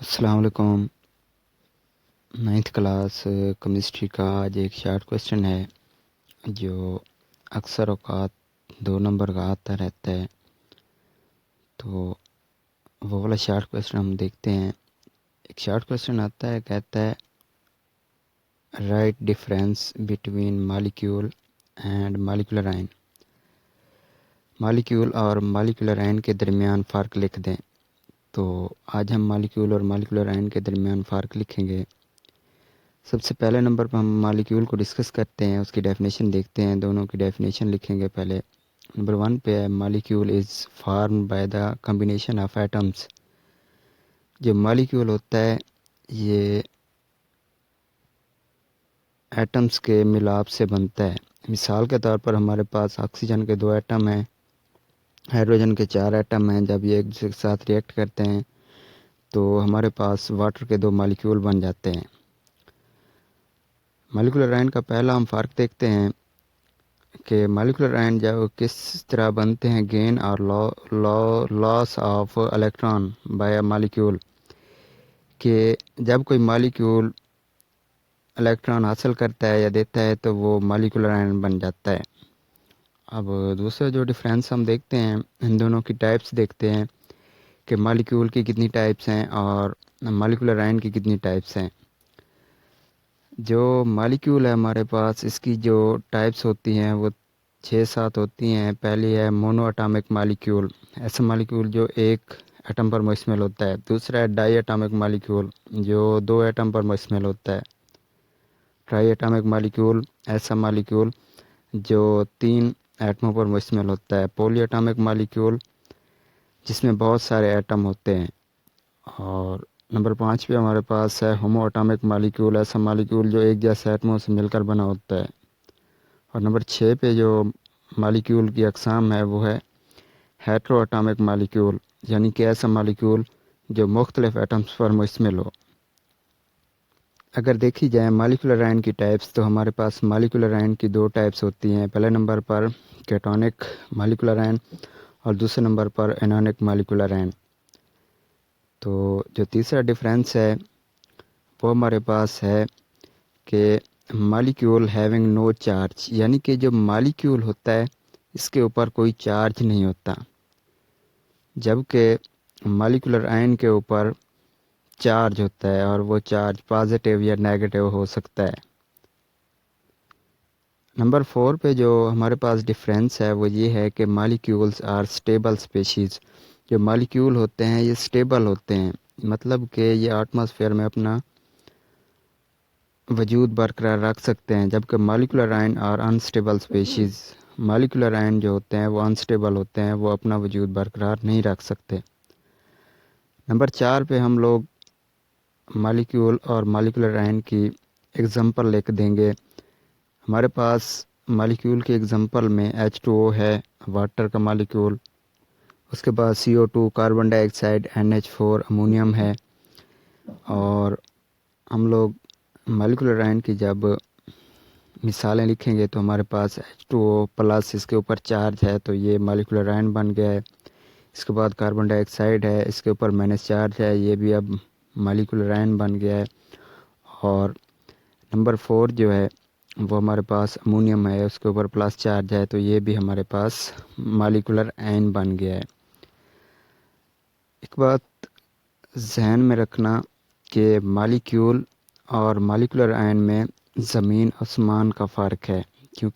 السلام علیکم۔ 9th class chemistry کا آج ایک شارٹ کویسچن ہے جو اکثر اوقات 2 نمبر کا آتا رہتا ہے، تو وہ والا شارٹ کویسچن ہم دیکھتے ہیں۔ ایک شارٹ کویسچن آتا ہے، کہتا ہے write difference between molecule and molecular ion, molecule اور مالیکولر آئن کے درمیان فرق لکھ دیں۔ تو آج ہم مالیکیول اور مالیکولر آئن کے درمیان فرق لکھیں گے۔ سب سے پہلے نمبر پر ہم مالیکیول کو ڈسکس کرتے ہیں، اس کی ڈیفینیشن دیکھتے ہیں، دونوں کی ڈیفینیشن لکھیں گے پہلے۔ نمبر 1 پہ ہے molecule is form by the combination of atoms. جو مالیکیول ہوتا ہے یہ ایٹمس کے ملاپ سے بنتا ہے۔ مثال کے طور پر ہمارے پاس آکسیجن کے 2 ایٹم ہیں، ہائیڈروجن کے 4 ایٹم ہیں۔ جب یہ ایک دوسرے کے ساتھ ریئیکٹ کرتے ہیں تو ہمارے پاس واٹر کے 2 مالیکیول بن جاتے ہیں۔ مالیکولر آئن کا پہلا ہم فرق دیکھتے ہیں کہ مالیکولر آئن جو کس طرح بنتے ہیں، گین اور لاس آف الیکٹران بائی مالیکیول، کہ جب کوئی مالیکیول الیکٹران حاصل کرتا ہے یا دیتا ہے تو وہ مالیکولر آئن بن جاتا ہے۔ اب دوسرا جو ڈفرینس ہم دیکھتے ہیں، ان دونوں کی ٹائپس دیکھتے ہیں کہ مالیکیول کی کتنی ٹائپس ہیں اور مالیکولر آئن کی کتنی ٹائپس ہیں۔ جو مالیکیول ہے ہمارے پاس، اس کی جو ٹائپس ہوتی ہیں وہ 6-7 ہوتی ہیں۔ پہلی ہے مونو اٹامک مالیکیول، ایسا مالیکیول جو ایک ایٹم پر مشتمل ہوتا ہے۔ دوسرا ہے ڈائی اٹامک مالیکیول جو 2 ایٹم پر مشتمل ہوتا ہے۔ ٹرائی اٹامک مالیکیول ایسا مالیکیول جو 3 ایٹموں پر مشتمل ہوتا ہے۔ پولی اٹامک مالیکیول جس میں بہت سارے ایٹم ہوتے ہیں۔ اور نمبر 5 پہ ہمارے پاس ہے ہومو اٹامک مالیکیول، ایسا مالیکیول جو ایک جیسے ایٹموں سے مل کر بنا ہوتا ہے۔ اور نمبر 6 پہ جو مالیکیول کی اقسام ہے وہ ہے ہیٹرو اٹامک مالیکیول، یعنی کہ ایسا مالیکیول جو مختلف ایٹمز پر مشتمل ہو۔ اگر دیکھی جائے مالیکولر آئن کی ٹائپس، تو ہمارے پاس مالیکولر آئن کی 2 ٹائپس ہوتی ہیں۔ پہلے نمبر پر کیٹونک مالیکولر آئن اور دوسرے نمبر پر انونک مالیکولر آئن۔ تو جو تیسرا ڈفرینس ہے وہ ہمارے پاس ہے کہ مالیکیول ہیونگ نو چارج، یعنی کہ جو مالیکیول ہوتا ہے اس کے اوپر کوئی چارج نہیں ہوتا، جبکہ مالیکولر آئن کے اوپر چارج ہوتا ہے اور وہ چارج پازیٹیو یا نیگیٹیو ہو سکتا ہے۔ نمبر 4 پہ جو ہمارے پاس ڈفرینس ہے وہ یہ ہے کہ مالیکیولز آر سٹیبل اسپیشیز۔ جو مالیکیول ہوتے ہیں یہ سٹیبل ہوتے ہیں، مطلب کہ یہ ایٹماسفیئر میں اپنا وجود برقرار رکھ سکتے ہیں، جبکہ مالیکولر آئن اور انسٹیبل اسپیشیز، مالیکولر آئن جو ہوتے ہیں وہ انسٹیبل ہوتے ہیں، وہ اپنا وجود برقرار نہیں رکھ سکتے۔ نمبر 4 پہ ہم لوگ مالیکیول اور مالیکولر آئن کی اگزامپل لکھ دیں گے۔ ہمارے پاس مالیکیول کی اگزامپل میں H2O ہے، واٹر کا مالیکیول۔ اس کے بعد CO2 کاربن ڈائی آکسائڈ، NH4 امونیم ہے۔ اور ہم لوگ مالیکولر آئن کی جب مثالیں لکھیں گے تو ہمارے پاس H2O پلس، اس کے اوپر چارج ہے تو یہ مالیکولر آئن بن گیا ہے۔ اس کے بعد کاربن ڈائی آکسائڈ ہے، اس کے اوپر مائنس چارج ہے، یہ بھی اب مالیکولر آئن بن گیا ہے۔ اور نمبر 4 جو ہے وہ ہمارے پاس امونیم ہے، اس کے اوپر پلس چارج ہے تو یہ بھی ہمارے پاس مالیکولر آئن بن گیا ہے۔ ایک بات ذہن میں رکھنا کہ مالیکیول اور مالیکولر آئن میں زمین آسمان کا فرق ہے۔